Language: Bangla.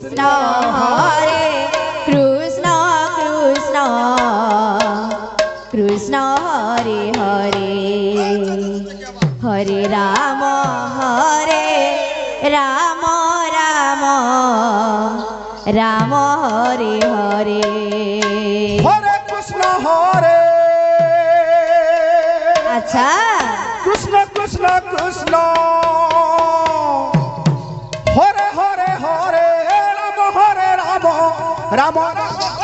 হরে কৃষ্ণ কৃষ্ণ কৃষ্ণ হরে হরে হরে রাম রাম রাম হরে হরে হরে কৃষ্ণ হরে আচ্ছা কৃষ্ণ কৃষ্ণ কৃষ্ণ হরে হরে হরে রাম রাম রাম